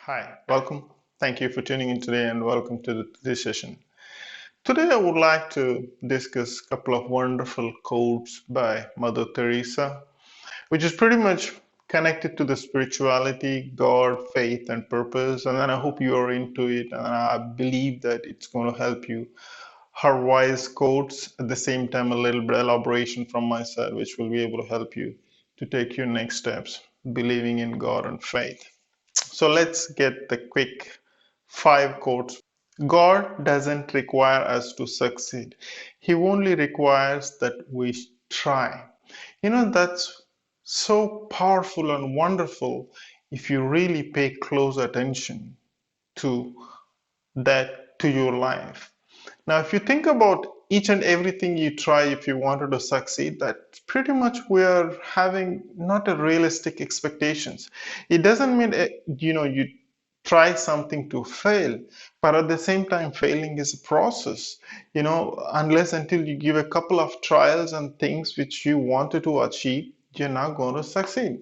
Hi, welcome. Thank you for tuning in today and welcome to this session. Today, I would like to discuss a couple of wonderful quotes by Mother Teresa, which is pretty much connected to the spirituality, God, faith, and purpose. And then I hope you are into it, and I believe that it's going to help you. Her wise quotes, at the same time, a little bit elaboration from my side, which will be able to help you to take your next steps, believing in God and faith. So let's get the quick five quotes. God doesn't require us to succeed. He only requires that we try. That's so powerful and wonderful if you really pay close attention to that to your life. Now, if you think about each and everything you try if you wanted to succeed, that pretty much we are having not a realistic expectations. It doesn't mean you try something to fail, but at the same time, failing is a process. Unless until you give a couple of trials and things which you wanted to achieve, you're not going to succeed.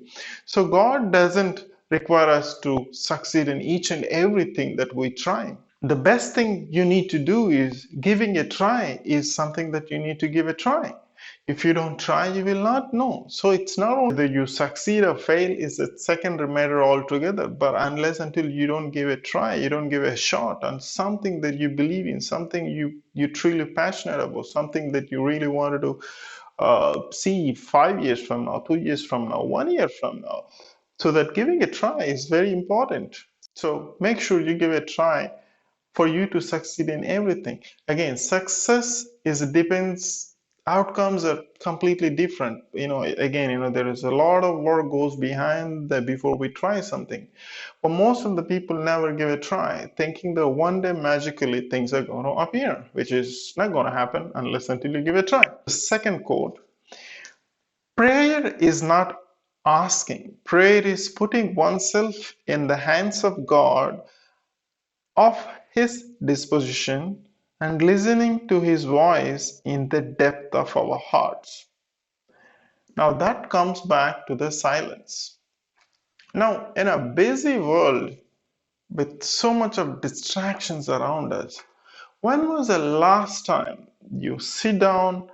So God doesn't require us to succeed in each and everything that we try. The best thing you need to do is giving a try is something that you need to give a try. If you don't try, you will not know. So it's not only whether you succeed or fail is a secondary matter altogether. But unless until you don't give a try, you don't give a shot on something that you believe in, something you're truly passionate about, something that you really wanted to see 5 years from now, 2 years from now, 1 year from now. So that giving a try is very important. So make sure you give a try for you to succeed in everything. Again, success is depends outcomes are completely different. Again, there is a lot of work goes behind that before we try something. But most of the people never give a try, thinking that one day magically things are going to appear, which is not going to happen unless until you give it a try. The second quote: prayer is not asking, prayer is putting oneself in the hands of God, of His disposition, and listening to His voice in the depth of our hearts. Now that comes back to the silence. Now, in a busy world with so much of distractions around us, when was the last time you sit down,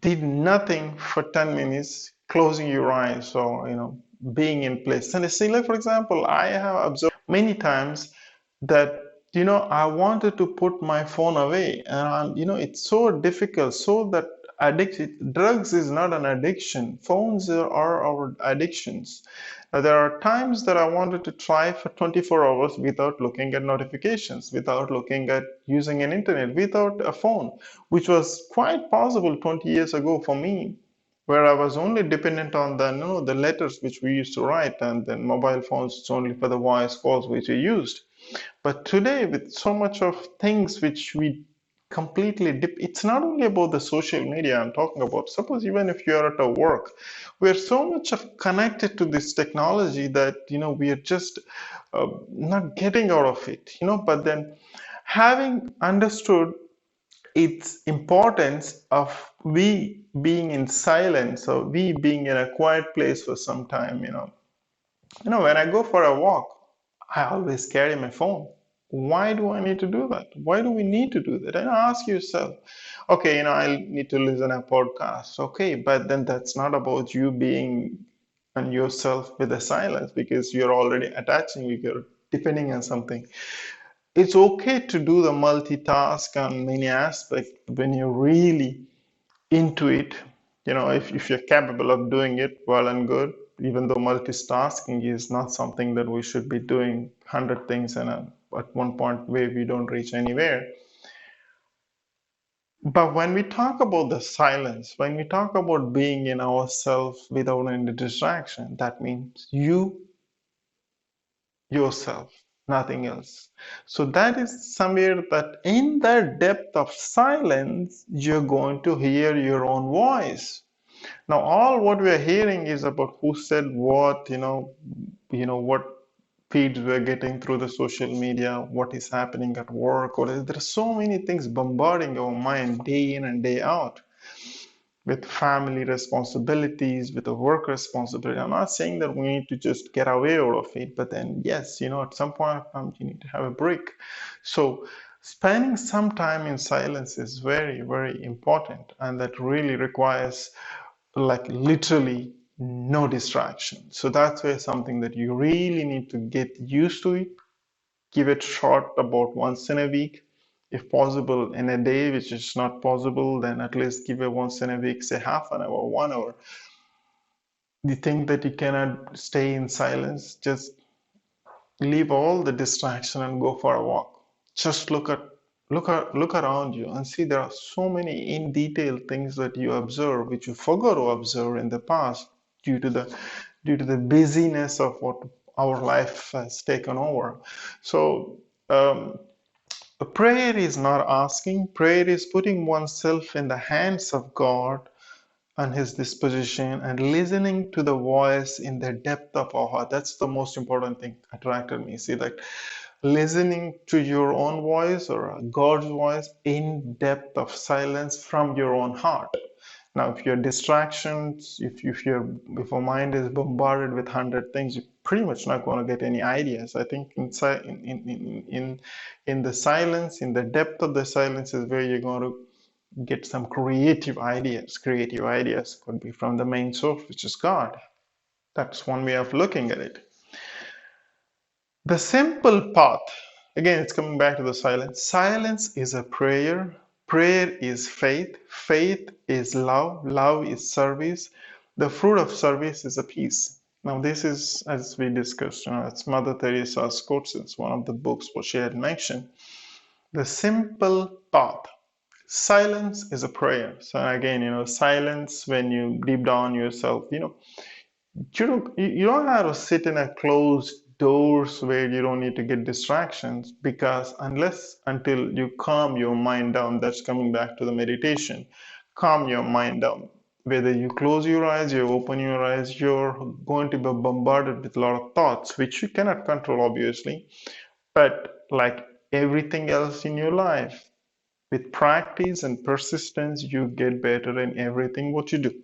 did nothing for 10 minutes, closing your eyes or being in place? And see, like for example, I have observed many times that I wanted to put my phone away, and it's so difficult. So that addiction, drugs is not an addiction. Phones are our addictions. Now, there are times that I wanted to try for 24 hours without looking at notifications, without looking at using an internet, without a phone, which was quite possible 20 years ago for me, where I was only dependent on the letters which we used to write, and then mobile phones, it's only for the voice calls which we used. But today, with so much of things which we completely dip, it's not only about the social media I'm talking about. Suppose even if you're at a work, we're so much of connected to this technology that we are just not getting out of it. But then, having understood its importance of we being in silence or we being in a quiet place for some time, when I go for a walk, I always carry my phone. Why do I need to do that? Why do we need to do that? And ask yourself, okay, I need to listen to a podcast. Okay, but then that's not about you being on yourself with a silence, because you're already attaching, you're depending on something. It's okay to do the multitask on many aspects when you're really into it. If you're capable of doing it, well and good, even though multitasking is not something that we should be doing 100 things at one point where we don't reach anywhere. But when we talk about the silence, when we talk about being in ourselves without any distraction, that means yourself, nothing else. So that is somewhere that in the depth of silence, you're going to hear your own voice. Now, all what we are hearing is about who said what, what feeds we're getting through the social media, what is happening at work, or there are so many things bombarding our mind day in and day out. with family responsibilities, with the work responsibility. I'm not saying that we need to just get away out of it, but then yes, at some point of time you need to have a break. So spending some time in silence is very, very important, and that really requires like literally no distraction. So that's where something that you really need to get used to it. Give it short about once in a week, if possible in a day, which is not possible, then at least give it once in a week, say half an hour, 1 hour. You think that you cannot stay in silence, just leave all the distraction and go for a walk. Just look around you and see there are so many in detail things that you observe which you forgot to observe in the past due to the busyness of what our life has taken over. So prayer is not asking, prayer is putting oneself in the hands of God and His disposition and listening to the voice in the depth of our heart. That's the most important thing attracted me. See, like listening to your own voice or God's voice in depth of silence from your own heart. Now, if your distractions, if your mind is bombarded with 100 things, you're pretty much not going to get any ideas. I think inside in the silence, in the depth of the silence, is where you're going to get some creative ideas. Creative ideas could be from the main source, which is God. That's one way of looking at it. The simple path, again, it's coming back to the silence. Silence is a prayer. Prayer is faith. Faith is love. Love is service. The fruit of service is a peace. Now, this is, as we discussed, it's Mother Teresa's quotes. It's one of the books what she had mentioned. The simple path. Silence is a prayer. So again, silence when you deep down yourself, you don't have to sit in a closed doors where you don't need to get distractions, because unless until you calm your mind down, that's coming back to the meditation. Calm your mind down. Whether you close your eyes, you open your eyes, you're going to be bombarded with a lot of thoughts, which you cannot control, obviously. But like everything else in your life, with practice and persistence, you get better in everything what you do.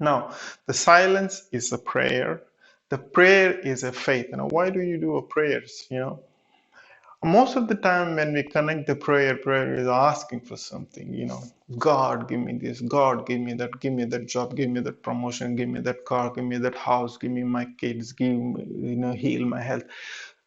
Now, the silence is a prayer. The prayer is a faith. Why do you do a prayers? Most of the time when we connect the prayer is asking for something. God, give me this. God, give me that. Give me that job. Give me that promotion. Give me that car. Give me that house. Give me my kids. Give me, heal my health.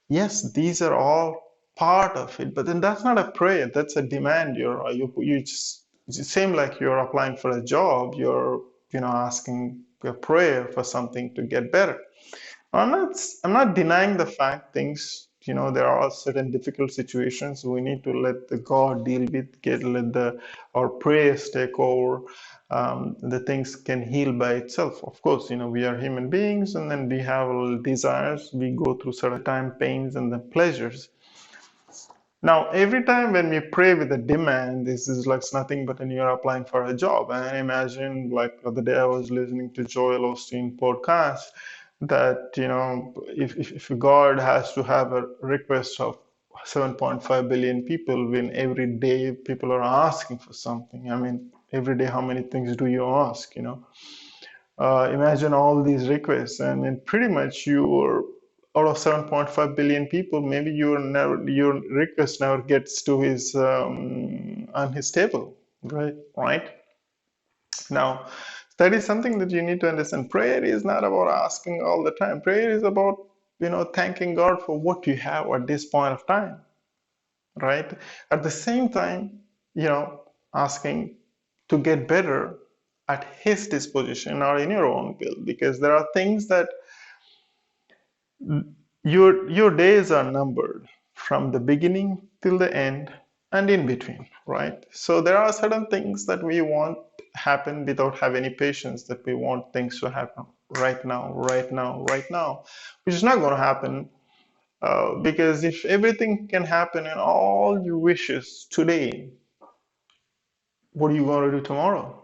Yes, these are all part of it, but then that's not a prayer. That's a demand. You just it's same like you're applying for a job. You're asking a prayer for something to get better. I'm not denying the fact things. There are certain difficult situations we need to let the God deal with. Let our prayers take over. The things can heal by itself. Of course, we are human beings, and then we have desires. We go through certain time pains and the pleasures. Now, every time when we pray with a demand, this is like nothing but when you're applying for a job. And I imagine, like the other day, I was listening to Joel Osteen podcast that, if God has to have a request of 7.5 billion people, when every day people are asking for something. I mean, every day, how many things do you ask, imagine all these requests, and then pretty much you're out of 7.5 billion people, maybe your request never gets to his on his table, right? Right now, that is something that you need to understand. Prayer is not about asking all the time. Prayer is about thanking God for what you have at this point of time, right? At the same time, asking to get better at His disposition or in your own will, because there are things that your days are numbered from the beginning till the end and in between, right? So there are certain things that we want happen without having any patience, that we want things to happen right now, right now, right now, which is not going to happen. Because if everything can happen and all your wishes today, what are you going to do tomorrow?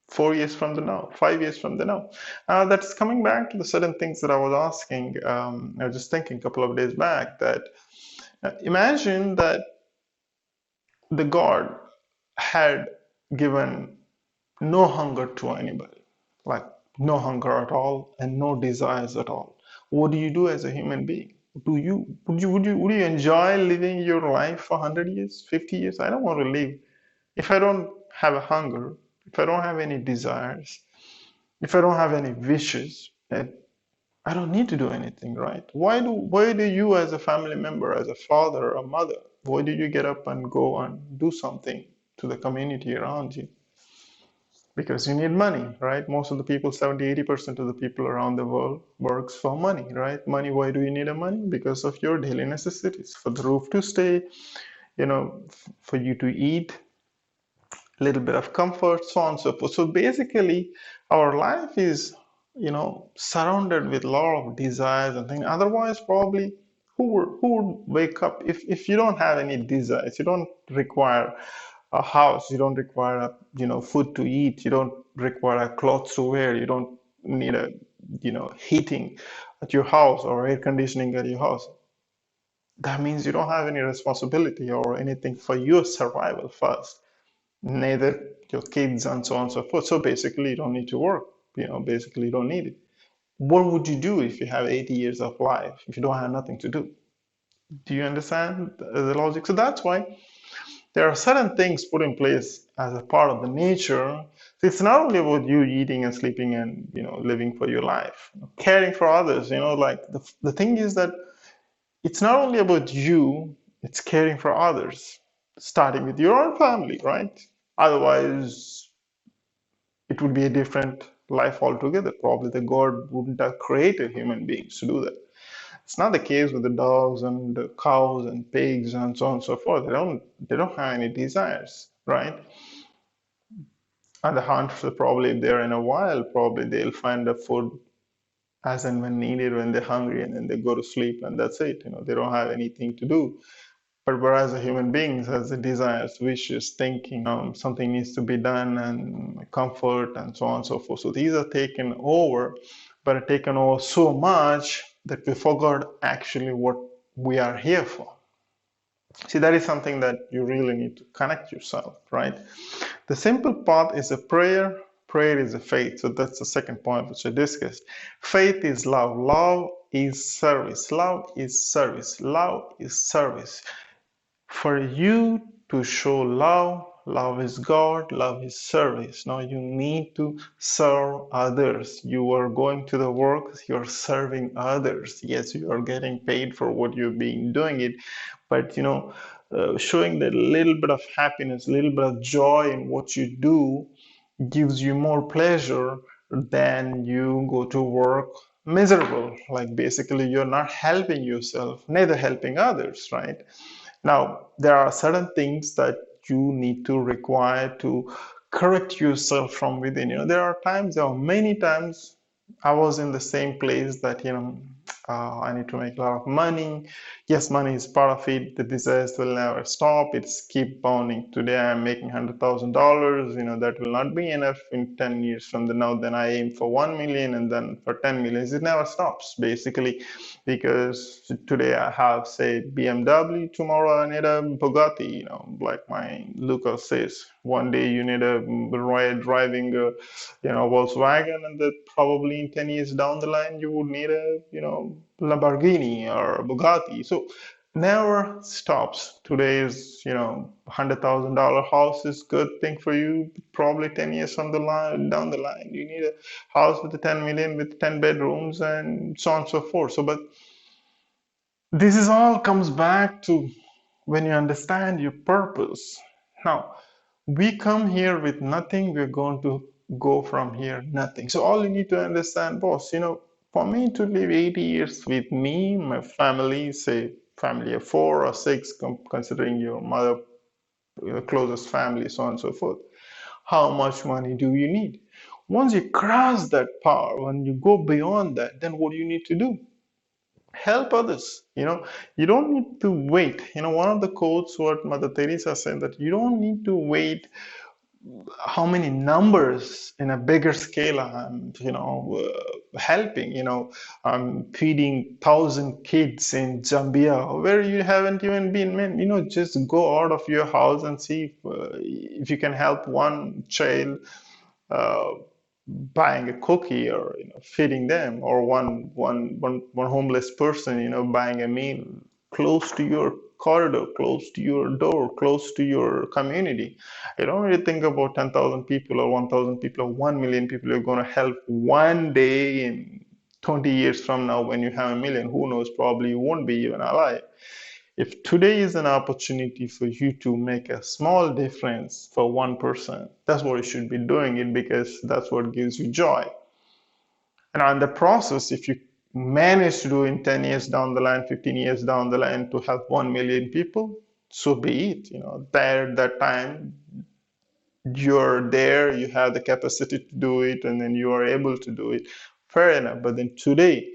4 years from the now, 5 years from the now. That's coming back to the certain things that I was asking. I was just thinking a couple of days back that imagine that the God had given no hunger to anybody, like no hunger at all and no desires at all. What do you do as a human being? Would you enjoy living your life for 100 years, 50 years? I don't want to live if I don't have a hunger, if I don't have any desires, if I don't have any wishes, then I don't need to do anything, right? Why do you as a family member, as a father or a mother, why do you get up and go and do something to the community around you? Because you need money, right? Most of the people, 70, 80% of the people around the world works for money, right? Money, why do you need a money? Because of your daily necessities, for the roof to stay, for you to eat, a little bit of comfort, so on and so forth. So basically, our life is, surrounded with a lot of desires and things. Otherwise, probably, who would wake up if you don't have any desires? You don't require a house. You don't require food to eat. You don't require clothes to wear. You don't need heating at your house or air conditioning at your house. That means you don't have any responsibility or anything for your survival first, neither your kids and so on and so forth. So basically, you don't need to work. Basically, you don't need it. What would you do if you have 80 years of life if you don't have nothing to do? Do you understand the logic? So that's why there are certain things put in place as a part of the nature. So it's not only about you eating and sleeping and living for your life, caring for others. Like the thing is that it's not only about you, it's caring for others, starting with your own family, right? Otherwise, it would be a different life altogether. Probably the God wouldn't have created human beings to do that. It's not the case with the dogs and the cows and pigs and so on and so forth. They don't have any desires, right? And the hunters probably if they're in a wild, probably they'll find the food as and when needed when they're hungry and then they go to sleep and that's it. They don't have anything to do. But whereas a human being has the desires, wishes, thinking, something needs to be done, and comfort, and so on and so forth. So these are taken over, but are taken over so much that we forgot actually what we are here for. See, that is something that you really need to connect yourself, right? The simple path is a prayer. Prayer is a faith. So that's the second point which I discussed. Faith is love. Love is service. Love is service. Love is service. For you to show love, love is God, love is service. Now you need to serve others. You are going to the work, you're serving others. Yes, you are getting paid for what you're being doing it, but showing that little bit of happiness, little bit of joy in what you do gives you more pleasure than you go to work miserable. Like basically, you're not helping yourself, neither helping others, right? Now, there are certain things that you need to require to correct yourself from within. There are many times I was in the same place that, I need to make a lot of money. Yes, money is part of it. The desires will never stop. It's keep bounding. Today I'm making $100,000. That will not be enough in 10 years from the now. Then I aim for 1 million and then for 10 millions. It never stops, basically, because today I have, say, BMW. Tomorrow I need a Bugatti. Like my Lucas says, one day you need a ride driving Volkswagen, and that probably in 10 years down the line you would need a Lamborghini or a Bugatti. So never stops. Today's $100,000 house is good thing for you. Probably 10 years from the line down the line you need a house with 10 million with 10 bedrooms and so on and so forth. So but this is all comes back to when you understand your purpose. Now, we come here with nothing, we're going to go from here nothing. So all you need to understand, boss, for me to live 80 years with me, my family, say family of 4 or 6, considering your mother, your closest family, so on and so forth, how much money do you need? Once you cross that power, when you go beyond that, then what do you need to do? Help others. You don't need to wait. One of the quotes what Mother Teresa said, that you don't need to wait how many numbers in a bigger scale I'm helping. I'm feeding 1,000 kids in Zambia where you haven't even been. Man, just go out of your house and see if you can help one child uh, buying a cookie, or feeding them, or one homeless person buying a meal close to your corridor, close to your door, close to your community. You don't really think about 10,000 people or 1,000 people or 1 million people you're going to help one day in 20 years from now. When you have a million, who knows, probably you won't be even alive. If today is an opportunity for you to make a small difference for one person, that's what you should be doing it, because that's what gives you joy. And on the process, if you manage to do in 10 years down the line, 15 years down the line, to help 1 million people, so be it. There, that time, you're there, you have the capacity to do it, and then you are able to do it. Fair enough. But then today,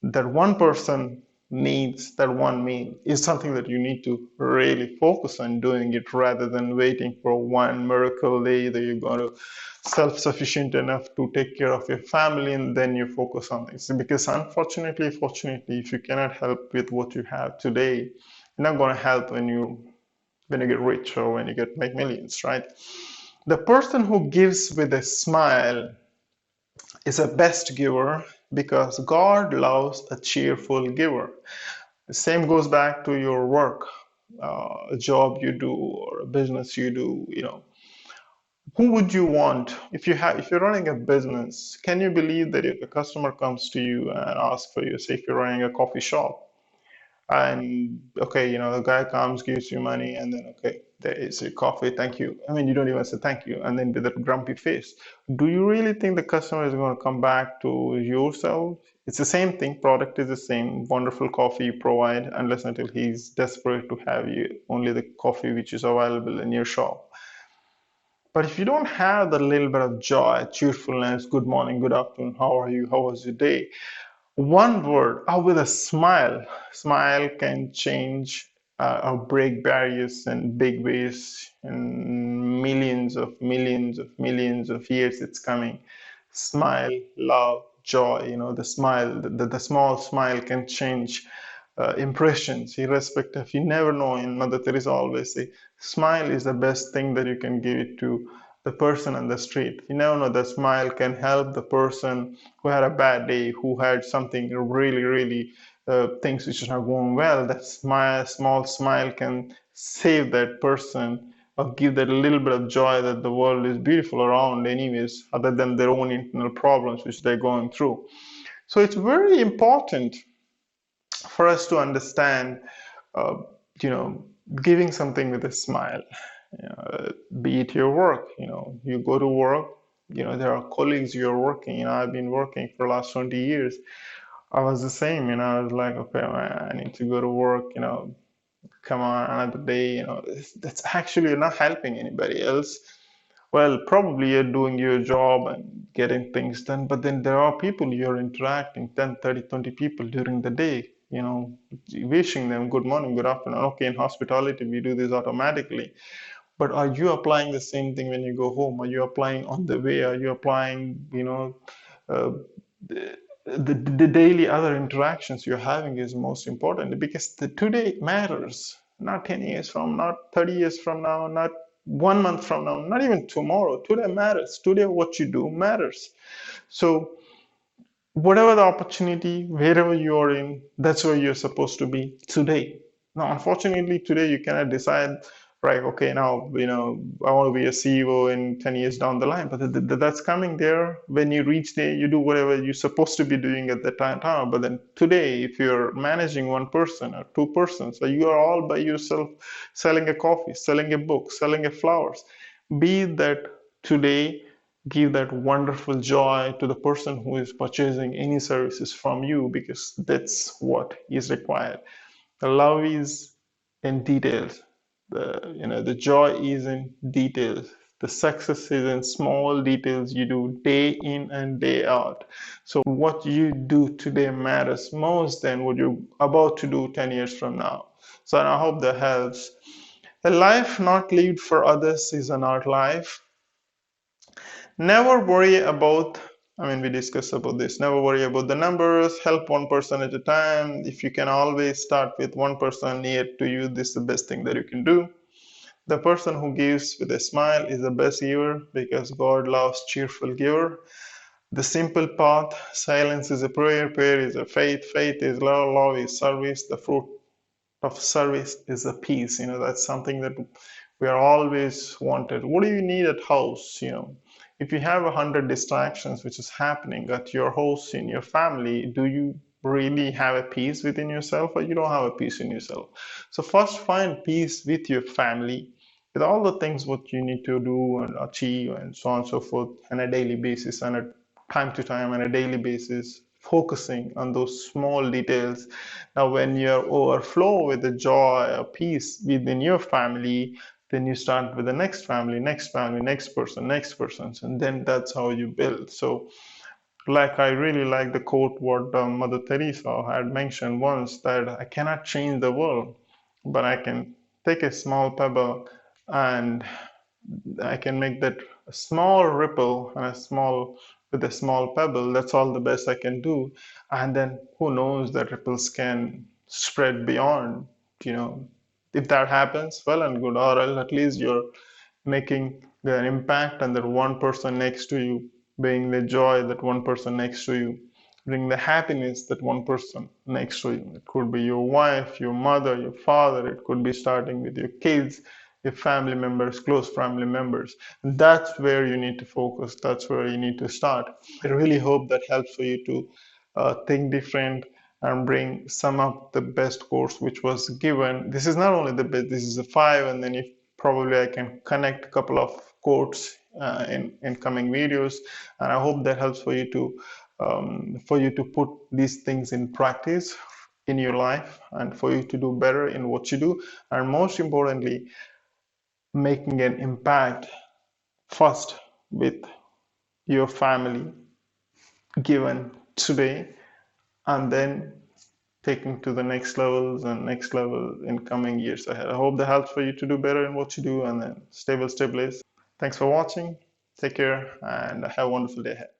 that one person needs that one meal is something that you need to really focus on doing it, rather than waiting for one miracle day that you're going to self-sufficient enough to take care of your family, and then you focus on this. Because fortunately, if you cannot help with what you have today, you're not going to help when you get rich, or when you get make millions, right? The person who gives with a smile is a best giver, because God loves a cheerful giver. The same goes back to your work, a job you do, or a business you do. Who would you want if you're running a business? Can you believe that if a customer comes to you and asks for you, say if you're running a coffee shop, and okay, the guy comes, gives you money, and then okay, there is your coffee, thank you. I mean, you don't even say thank you, and then with that grumpy face, do you really think the customer is going to come back to yourself? It's the same thing. Product is the same. Wonderful coffee you provide, unless until he's desperate to have you only the coffee which is available in your shop. But if you don't have that little bit of joy, cheerfulness, good morning, good afternoon, how are you, how was your day, one word, with a smile. Smile can change or break barriers in big ways. In millions of years, it's coming. Smile, love, joy. The smile, the small smile can change impressions, irrespective. You never know. In Mother Teresa always say, smile is the best thing that you can give it to the person on the street. You never know, the smile can help the person who had a bad day, who had something really, really things which is not going well. That small smile can save that person, or give that little bit of joy that the world is beautiful around anyways, other than their own internal problems which they're going through. So it's very important for us to understand, uh, you know, giving something with a smile. Be it your work, you go to work, there are colleagues you're working. I've been working for the last 20 years. I was the same, I was like, okay, man, I need to go to work, come on, another day, that's actually not helping anybody else. Well, probably you're doing your job and getting things done, but then there are people you're interacting, 10, 30, 20 people during the day, wishing them good morning, good afternoon. Okay, in hospitality, we do this automatically. But are you applying the same thing when you go home? Are you applying on the way? Are you applying, uh, the daily other interactions you're having is most important, because the today matters. Not 10 years from, not 30 years from now, not 1 month from now, not even tomorrow. Today matters. Today, what you do matters. So, whatever the opportunity, wherever you're in, that's where you're supposed to be today. Now, unfortunately, today you cannot decide, right? Okay, now, I want to be a CEO in 10 years down the line, but that's coming there. When you reach there, you do whatever you're supposed to be doing at the time. But then today, if you're managing one person or two persons, so you are all by yourself, selling a coffee, selling a book, selling a flowers, be that today, give that wonderful joy to the person who is purchasing any services from you, because that's what is required. The love is in details. The joy is in details. The success is in small details you do day in and day out. So what you do today matters most than what you're about to do 10 years from now. So I hope that helps. A life not lived for others is an art life. Never worry about, we discussed about this. Never worry about the numbers. Help one person at a time. If you can always start with one person near to you, this is the best thing that you can do. The person who gives with a smile is the best giver because God loves cheerful giver. The simple path, silence is a prayer, prayer is a faith, faith is love, love is service, the fruit of service is a peace. That's something that we are always wanted. What do you need at house? If you have 100 distractions which is happening at your house, in your family, do you really have a peace within yourself, or you don't have a peace in yourself? So first find peace with your family, with all the things what you need to do and achieve and so on and so forth on a daily basis and at time to time on a daily basis, focusing on those small details. Now, when you're overflow with the joy or peace within your family, then you start with the next family, next family, next person, and then that's how you build. So, like I really like the quote what Mother Teresa had mentioned once, that I cannot change the world, but I can take a small pebble and I can make that a small ripple and a small with a small pebble. That's all the best I can do. And then who knows, that ripples can spread beyond. You know, if that happens, well and good. Or else at least you're making the impact, and that one person next to you, being the joy that one person next to you, bring the happiness that one person next to you. It could be your wife, your mother, your father. It could be starting with your kids, your family members, close family members. That's where you need to focus. That's where you need to start. I really hope that helps for you to think different and bring some of the best course which was given. This is not only the best, this is a five, and then if probably I can connect a couple of quotes in coming videos, and I hope that helps for you to put these things in practice in your life and for you to do better in what you do, and most importantly, making an impact first with your family given today, and then taking to the next levels and next level in coming years ahead. I hope that helps for you to do better in what you do, and then stay well, stay blessed. Thanks for watching. Take care and have a wonderful day ahead.